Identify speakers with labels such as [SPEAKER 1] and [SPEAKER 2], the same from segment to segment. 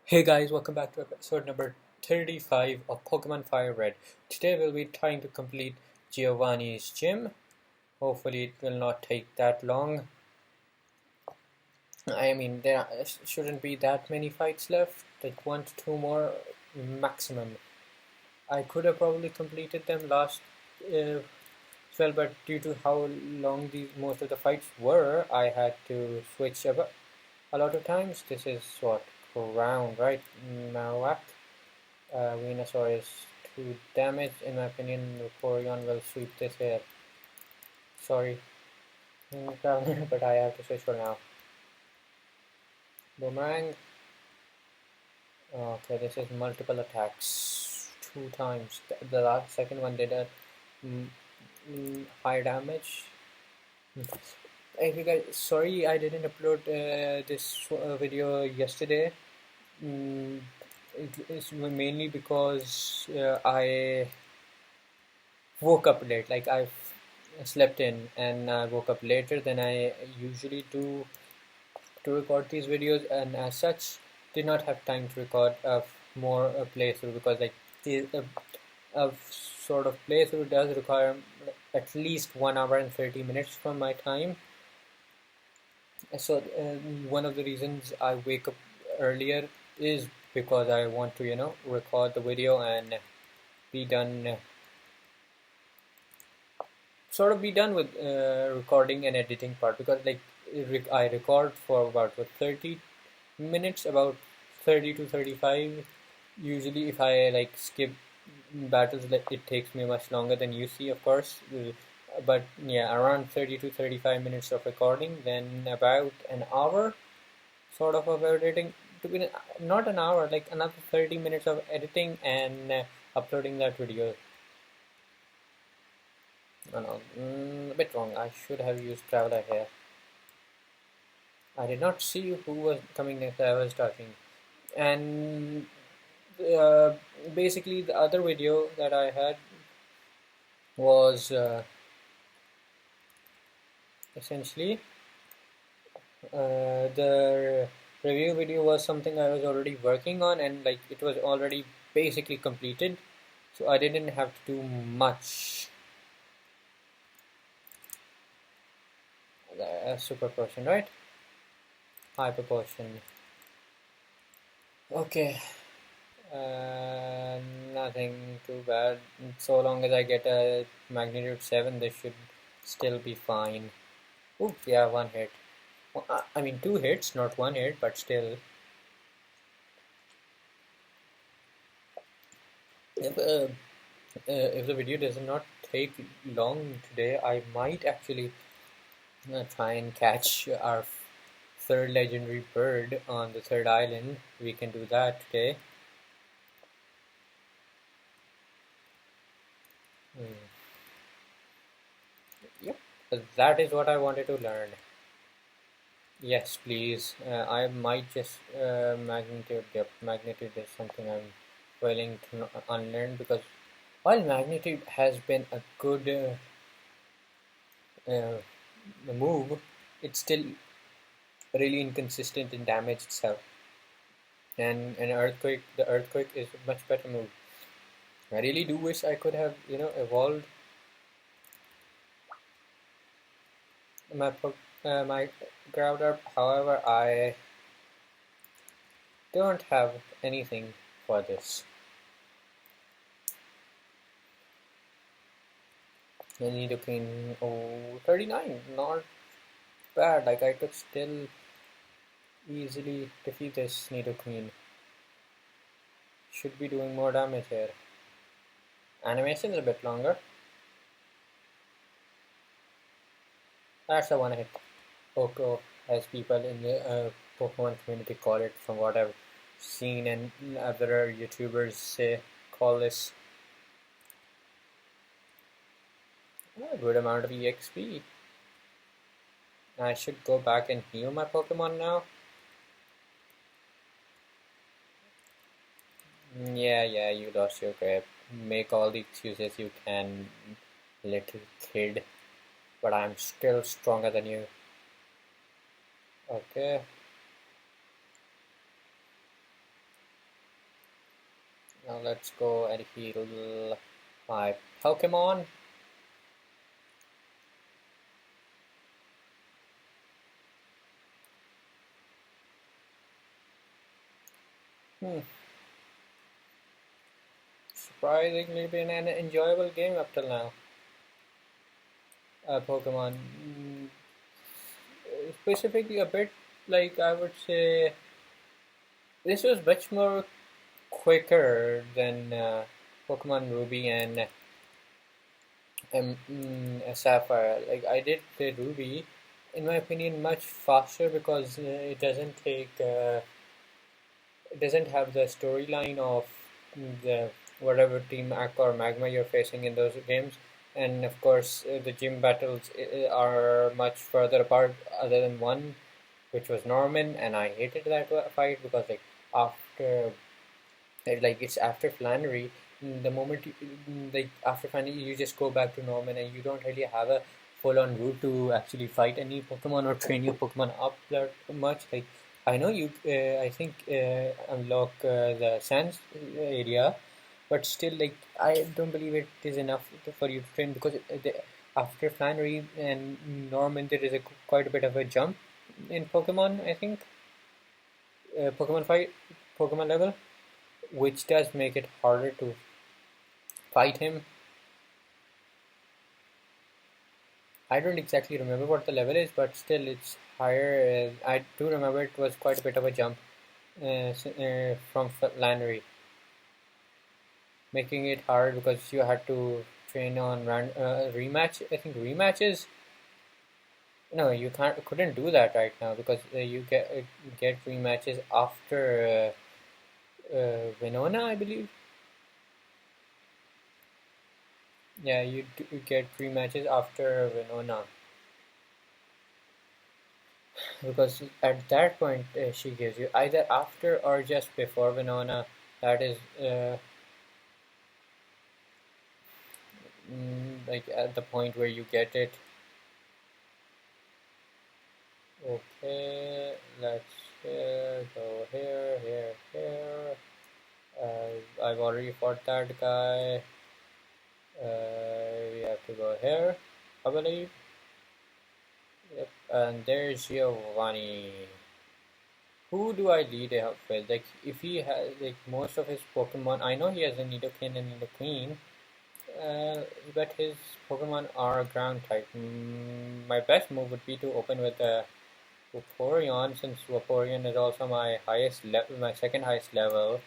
[SPEAKER 1] Hey guys, welcome back to episode number 35 of Pokemon Fire Red. Today we'll be trying to complete Giovanni's gym. Hopefully it will not take that long. I mean, there shouldn't be that many fights left, like one to two more maximum. I could have probably completed them last well, but due to how long these most of the fights were, I had to switch up a lot of times. This is what, round, right? Marowak. Venusaur is 2 damage. In my opinion, Vaporeon will sweep this here. Sorry, but I have to switch for now. Boomerang. Okay, this is multiple attacks. 2 times. The last second one did a mm, high damage. If you guys, sorry I didn't upload this video yesterday. Mm, it is mainly because I woke up late. Like I slept in and I woke up later than I usually do to record these videos, and as such, did not have time to record a more playthrough because like a sort of playthrough does require at least 1 hour and 30 minutes from my time. So one of the reasons I wake up earlier is because I want to record the video and be done sort of be done with recording and editing part, because like I record for about 30 minutes, about 30 to 35. Usually if I like skip battles, like it takes me much longer than you see, of course. But yeah, around 30 to 35 minutes of recording, then about an hour sort of editing, to be not an hour, like another 30 minutes of editing and uploading that video. No, no, a bit wrong. I should have used Traveler here. I did not see who was coming next. I was talking. And uh, basically, the other video that I had was essentially the review video was something I was already working on, and like it was already basically completed, so I didn't have to do much. Super potion, right? Hyper potion. Okay. Nothing too bad. So long as I get a magnitude 7, this should still be fine. Ooh, yeah, one hit. Well, I mean, 2 hits, not one hit, but still. If, if the video does not take long today, I might actually try and catch our third legendary bird on the third island. We can do that today. Hmm. Yep, that is what I wanted to learn. Yes, please. I might just magnitude. Yep, magnitude is something I'm willing to unlearn, because while magnitude has been a good move, it's still really inconsistent in damage itself. And an earthquake, the earthquake is a much better move. I really do wish I could have evolved my Groudon. However, I don't have anything for this. I need a queen. Oh, 39. Not bad. Like I could still easily defeat this Nidoqueen. Should be doing more damage here. Animation is a bit longer. That's a one hit. Oko, as people in the Pokemon community call it, from what I've seen and other YouTubers say, call this a good amount of EXP. I should go back and heal my Pokemon now. Yeah, you lost your grip. Make all the excuses you can, little kid. But I'm still stronger than you. Okay. Now let's go and heal my Pokemon. Hmm. Surprisingly been an enjoyable game up till now. Pokemon. Specifically a bit like I would say this was much more quicker than Pokemon Ruby and Sapphire. Like I did play Ruby, in my opinion, much faster because it doesn't have the storyline of the whatever Team Aqua or Magma you're facing in those games. And of course, the gym battles are much further apart, other than one, which was Norman, and I hated that fight because after it's after Flannery. The moment after Flannery, you just go back to Norman, and you don't really have a full-on route to actually fight any Pokemon or train your Pokemon up that much. Like I know you, I think unlock the Sands area, but still, like I don't believe it is enough for you to train because after Flannery and Norman, there is quite a bit of a jump in Pokemon. I think Pokemon fight, Pokemon level, which does make it harder to fight him. I don't exactly remember what the level is, but still it's higher. I do remember it was quite a bit of a jump from Flannery, making it hard because you had to train on rematch. I think rematches. No, you couldn't do that right now because you get rematches after Winona, I believe. Yeah, you get rematches after Winona. Because at that point she gives you either after or just before Winona. That is like at the point where you get it. Okay, let's go here. I've already fought that guy. We have to go here, I believe. Yep, and there's Giovanni. Who do I lead up with? Like, if he has like most of his Pokemon, I know he has a Nidoking and Nidoqueen, but his Pokemon are ground type. My best move would be to open with Vaporeon, since Vaporeon is also my highest level, my second highest level,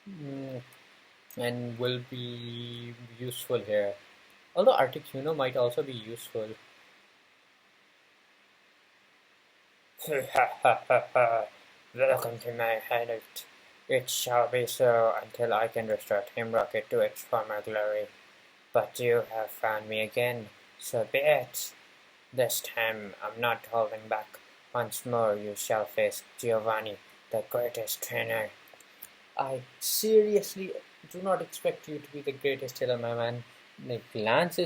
[SPEAKER 1] mm, and will be useful here. Although Articuno might also be useful. Welcome to my hideout. It shall be so until I can restore Team Rocket to its former glory. But you have found me again, so be it. This time I'm not holding back. Once more you shall face Giovanni, the greatest trainer. I seriously do not expect you to be the greatest healer, my man. Like Lance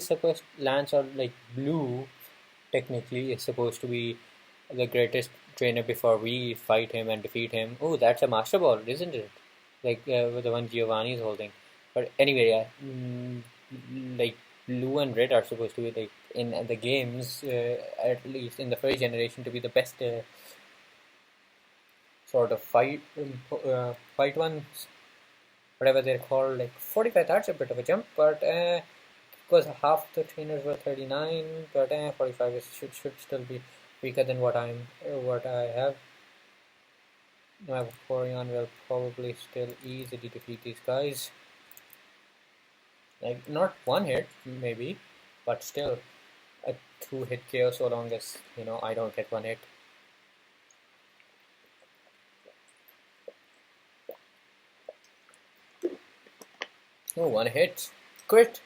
[SPEAKER 1] or like Blue technically is supposed to be the greatest trainer before we fight him and defeat him. Oh, that's a Master Ball, isn't it? Like the one Giovanni is holding. But anyway, yeah, like Blue and Red are supposed to be like in the games, at least in the first generation, to be the best sort of fight ones, whatever they're called. Like 45, that's a bit of a jump, but because half the trainers were 39, but 45 should still be weaker than what I have. My Vaporeon will probably still easily defeat these guys. Like not one hit, maybe, but still a two-hit KO so long as I don't get one hit. Oh, one hit, crit.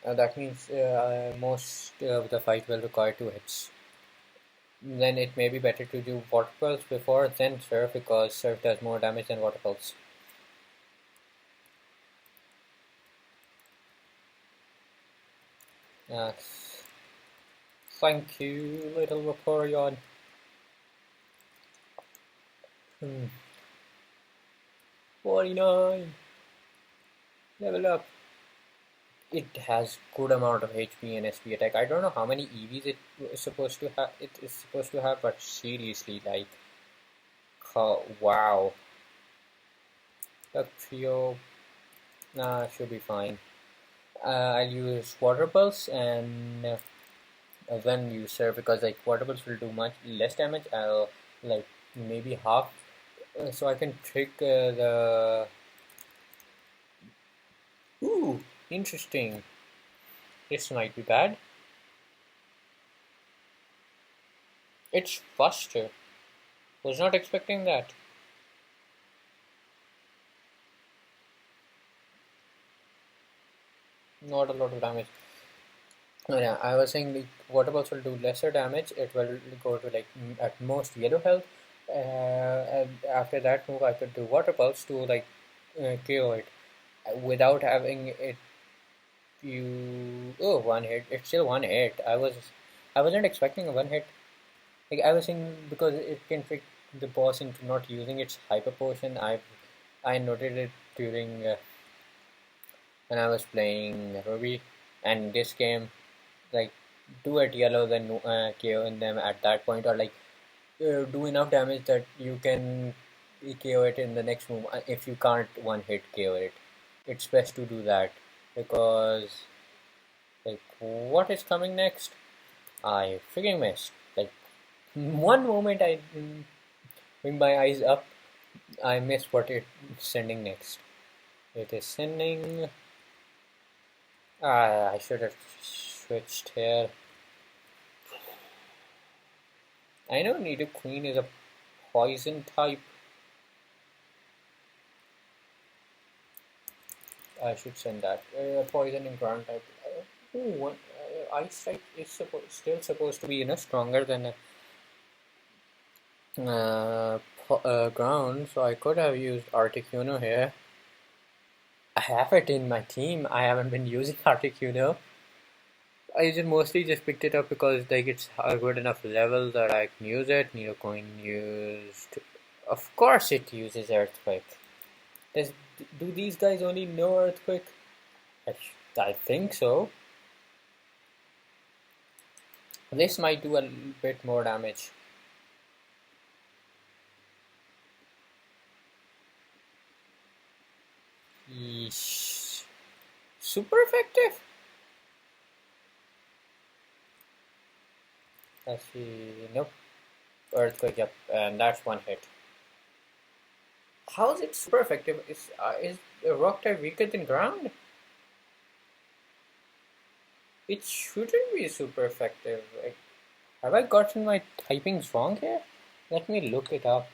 [SPEAKER 1] That means most of the fight will require two hits. Then it may be better to do Water Pulse before then Surf, because Surf does more damage than Water Pulse. Yes. Thank you, little Vaporeon. 49. Level up. It has good amount of HP and SP attack. I don't know how many EVs it is supposed to have. It is supposed to have, but seriously, like, wow. The trio, nah, should be fine. I'll use water pulse and when you serve because like water pulse will do much less damage. I'll like maybe half, so I can trick the. Ooh, interesting. This might be bad. It's faster. Was not expecting that. Not a lot of damage. Oh, yeah, I was saying the water pulse will do lesser damage. It will go to like at most yellow health. And after that move, I could do water pulse to like KO it without having it. One hit. It's still one hit. I wasn't expecting a one hit. Like I was saying because it can trick the boss into not using its hyper potion. I noted it during when I was playing Ruby, and this game like do at yellow then KO in them at that point, or like do enough damage that you can KO it in the next move. If you can't one hit KO it, it's best to do that because like what is coming next? I freaking missed. Like one moment I bring my eyes up, I missed what it's sending next. It is sending. I should have switched here. I know Nidoqueen is a poison type. I should send that. Poison and ground type. Ice type is still supposed to be stronger than ground, so I could have used Articuno here. I have it in my team. I haven't been using Articuno. I just mostly just picked it up because like it's a good enough level that I can use it. Nidocoin used. Of course, it uses Earthquake. Does do these guys only know Earthquake? I think so. This might do a bit more damage. Yeesh. Super effective. Let's see. Nope. Earthquake. Yep. And that's one hit. How is it super effective? Is rock type weaker than ground? It shouldn't be super effective. Like, have I gotten my typings wrong here? Let me look it up.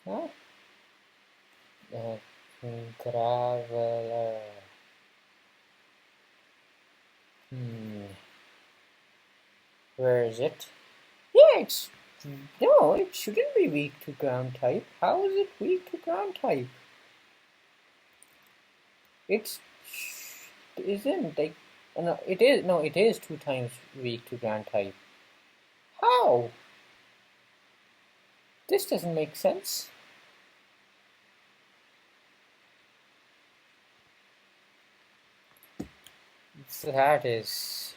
[SPEAKER 1] Huh? Graveler. Where is it? Yeah, it's no, it shouldn't be weak to ground type. How is it weak to ground type? It's isn't like no, it is no, it is 2 times weak to ground type. How? This doesn't make sense. So that is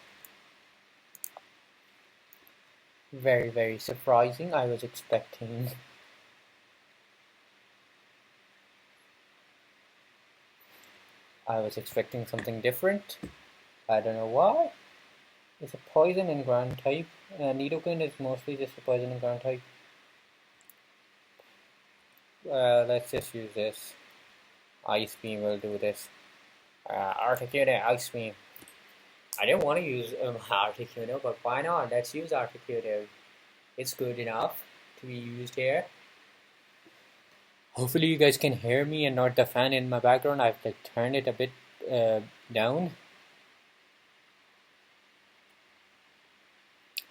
[SPEAKER 1] very, very surprising. I was expecting something different. I don't know why. It's a poison and ground type. Nidoqueen is mostly just a poison and ground type. Let's just use this. Ice Beam will do this. Articuno Ice Beam. I didn't want to use Articuno, but why not? Let's use Articuno. It's good enough to be used here. Hopefully you guys can hear me and not the fan in my background. I've like turned it a bit down.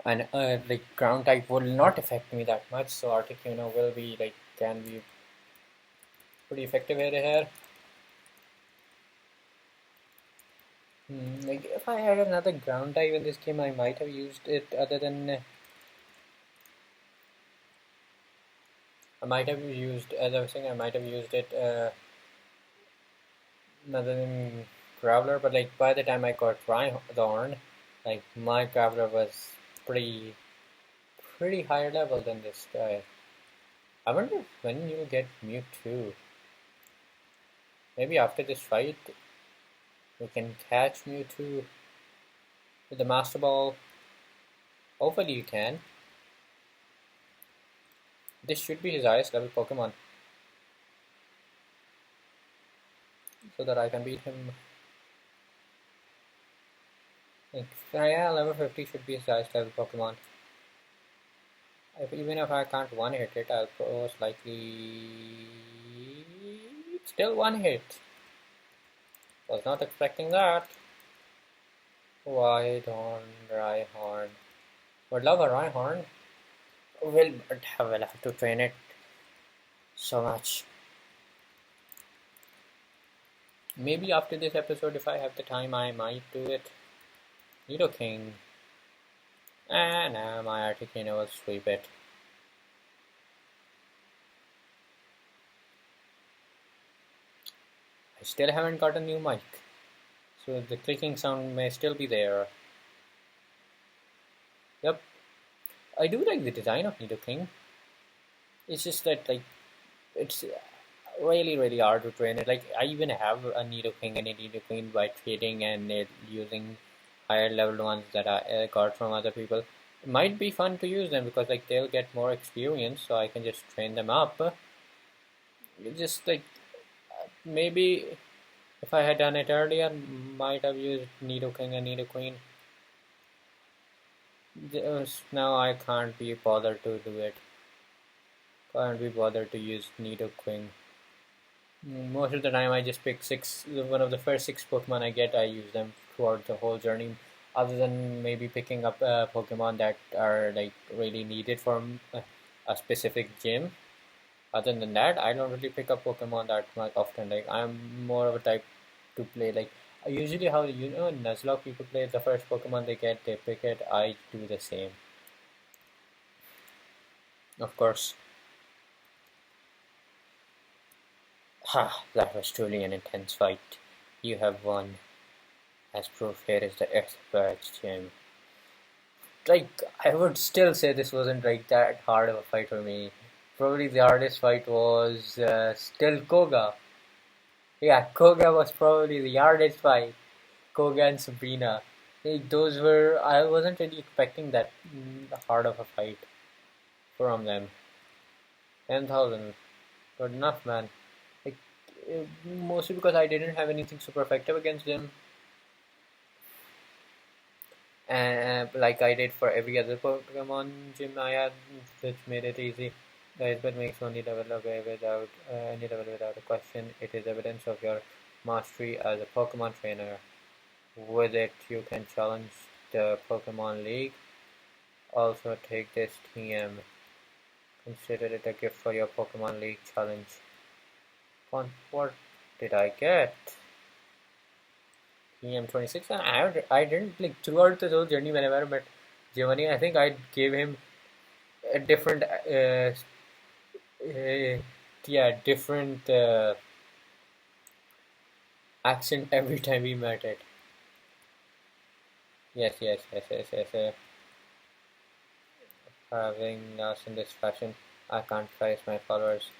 [SPEAKER 1] And like ground type will not affect me that much, so Articuno will be like can be pretty effective here. Like if I had another ground type in this game, I might have used it other than I might have used, as I was saying, I might have used it other than Graveler, but like by the time I got Rhyhorn, like my Graveler was pretty higher level than this guy. I wonder when you'll get Mewtwo. Maybe after this fight, we can catch Mewtwo with the Master Ball. Hopefully you can. This should be his highest level Pokemon, so that I can beat him. Yeah, level 50 should be his highest level Pokemon. Even if I can't one hit it, I'll most likely still one hit. Was not expecting that. Why don't Rhyhorn? Would love a Rhyhorn. But I will have to train it so much. Maybe after this episode, if I have the time, I might do it. Nidoking. No, my Articuno will sweep it. I still haven't got a new mic, so the clicking sound may still be there. Yep. I do like the design of Nidoking. It's just that, like, it's really hard to train it. Like, I even have a Nidoking and a Nidoqueen by trading and using higher level ones that I got from other people. It might be fun to use them because like they'll get more experience, so I can just train them up. Just like maybe if I had done it earlier, might have used Nidoking and Nidoqueen. Now I can't be bothered to do it. Can't be bothered to use Nidoqueen. Most of the time I just pick one of the first 6 Pokemon I get, I use them throughout the whole journey. Other than maybe picking up Pokemon that are like really needed for a specific gym. Other than that, I don't really pick up Pokemon that much often. Like I'm more of a type to play like usually how in Nuzlocke people play the first Pokemon they get, they pick it. I do the same. Of course. Ha! That was truly an intense fight. You have won. As proof, here is the Earthbirds gym. Like, I would still say this wasn't like that hard of a fight for me. Probably the hardest fight was still Koga. Yeah, Koga was probably the hardest fight. Koga and Sabrina. Like, those were, I wasn't really expecting that hard of a fight from them. 10,000. Good enough, man. Like, mostly because I didn't have anything super effective against them. And like I did for every other Pokemon gym I had, which made it easy. Guys, but makes only level away without any level without a question. It is evidence of your mastery as a Pokemon trainer. With it, you can challenge the Pokemon League. Also, take this TM. Consider it a gift for your Pokemon League challenge. What did I get? TM26, and I didn't like throughout the whole journey whenever I met Giovanni, I think I gave him a different different accent every time we met it. Yes. Having us in this fashion, I can't face my followers.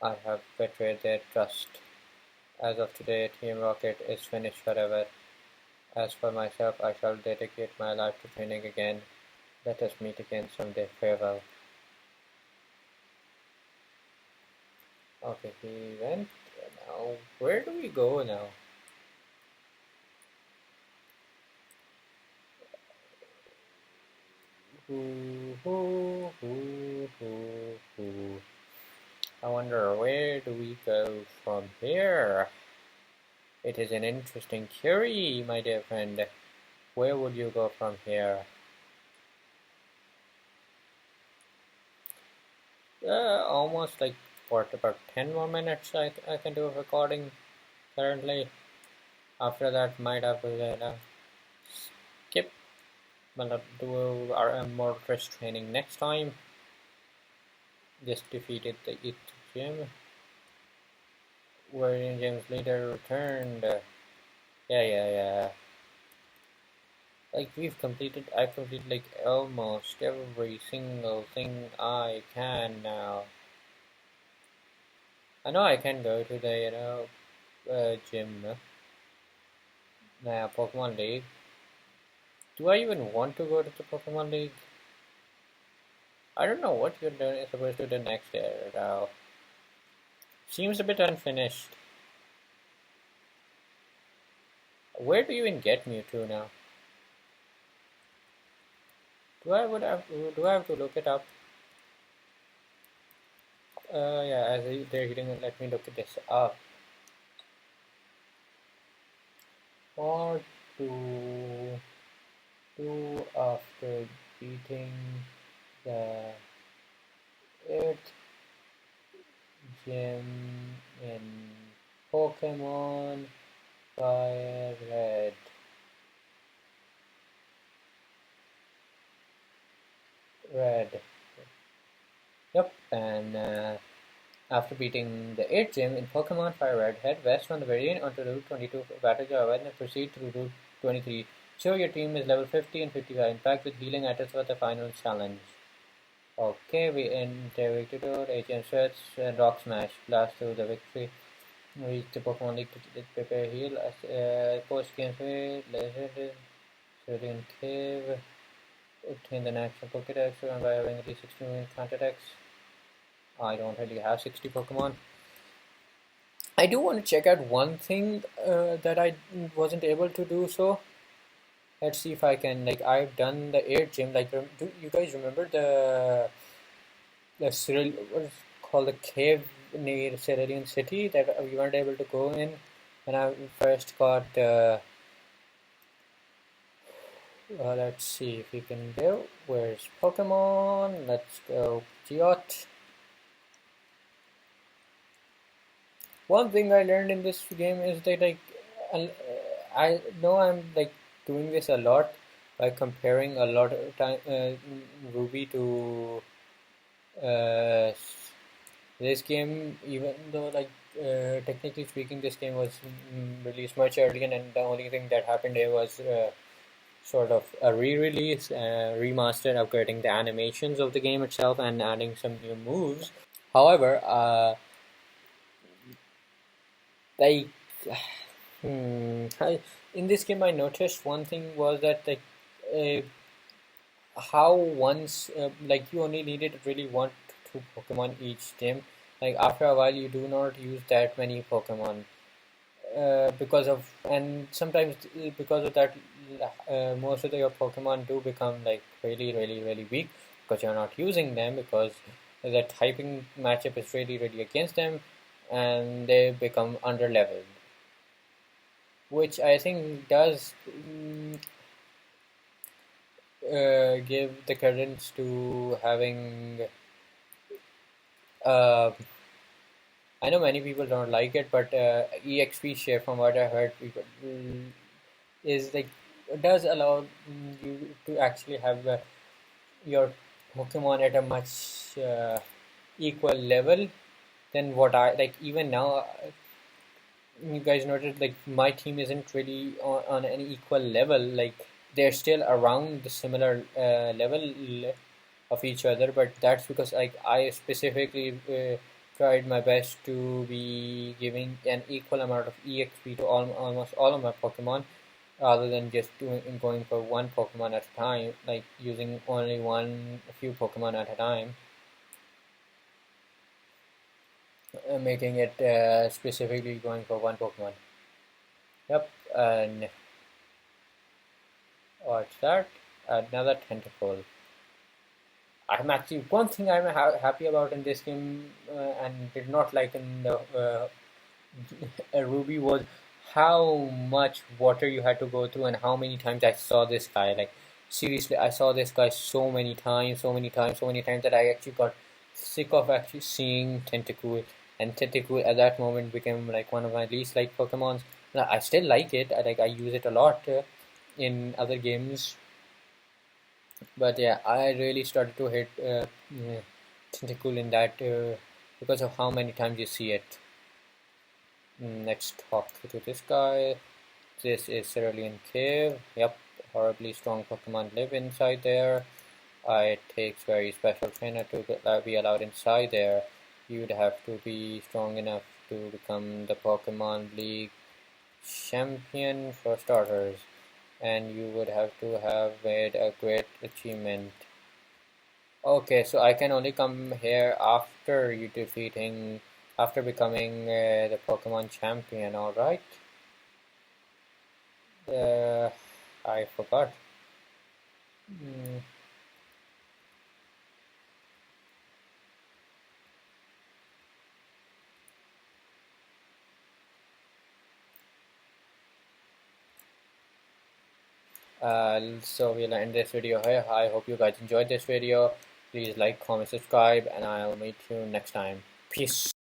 [SPEAKER 1] I have betrayed their trust. As of today, Team Rocket is finished forever. As for myself, I shall dedicate my life to training again. Let us meet again someday. Farewell. Okay, he went. Now, where do we go now? I wonder where do we go from here? It is an interesting query, my dear friend. Where would you go from here? Almost like what, about 10 more minutes I can do a recording currently. After that, might have to skip. We'll do our more stress training next time. just defeated the 8th gym, wherein James later returned. Yeah. Like I've completed like almost every single thing I can now. I know I can go to the gym, Pokemon League. Do I even want to go to the Pokemon League? I don't know what you're doing, supposed to do next year now. Seems a bit unfinished. Where do you even get Mewtwo now? Do I have to look it up? Yeah, they're hitting it, let me look this up. What to do after beating the 8th gym in Pokemon Fire Red? Yep, and after beating the 8th gym in Pokemon Fire Red, head west from the variant onto Route 22 for Battle Java and then proceed through Route 23. Show your team is level 50 and 55, in fact with healing items for the final challenge. Okay, we enter Victor, HM Stretch, and Rock Smash, blast through the victory. Reach the Pokemon League to prepare heal. Post game phase, Legendary, Cerulean Cave, obtain the natural Pokedex and by having at least 16 counter attacks. I don't really have 60 Pokemon. I do want to check out one thing that I wasn't able to do so. Let's see if I can, like, I've done the air gym. Like, do you guys remember the Cyril, what is it called, the cave near Cerulean City that we weren't able to go in when I first got. Let's see if we can go. Where's Pokemon? Let's go Geot. One thing I learned in this game is that like I know I'm like doing this a lot by comparing a lot of time Ruby to uh, this game, even though like technically speaking, this game was released much earlier, and the only thing that happened here was sort of a re-release, remastered, upgrading the animations of the game itself and adding some new moves. However, like in this game, I noticed one thing was that like uh, how once like you only needed really one to two Pokemon each gym. Like after a while, you do not use that many Pokemon because of and sometimes because of that, most of your Pokemon do become like really weak because you're not using them because the typing matchup is really against them, and they become under leveled, which I think does give the credence to having. Uh, I know many people don't like it, but EXP share, from what I heard, people is like it does allow you to actually have your Pokemon at a much equal level than what I like. Even now, you guys noted like my team isn't really on an equal level. Like they're still around the similar level of each other, but that's because like I specifically tried my best to be giving an equal amount of EXP to almost all of my Pokemon, rather than just going for one Pokemon at a time, like using only a few Pokemon at a time, making it specifically going for one Pokemon. Yep, and what's that? Another tentacle. I'm actually one thing I'm happy about in this game and did not like in the Ruby was how much water you had to go through and how many times I saw this guy. Like seriously, I saw this guy so many times that I actually got sick of actually seeing Tentacool. And Tentacool at that moment became like one of my least liked Pokemons. Now, I still like it. I use it a lot in other games, but yeah, I really started to hate tentacle in that because of how many times you see it. Let's talk to this guy. This is Cerulean Cave. Yep, horribly strong Pokemon live inside there. It takes very special trainer to be allowed inside there. You'd have to be strong enough to become the Pokemon League champion for starters, and you would have to have made a great achievement. Okay, so I can only come here after after becoming the Pokemon champion, alright? Uh, I forgot. Mm, so we'll end this video here. I hope you guys enjoyed this video. Please like, comment, subscribe, and I'll meet you next time. Peace.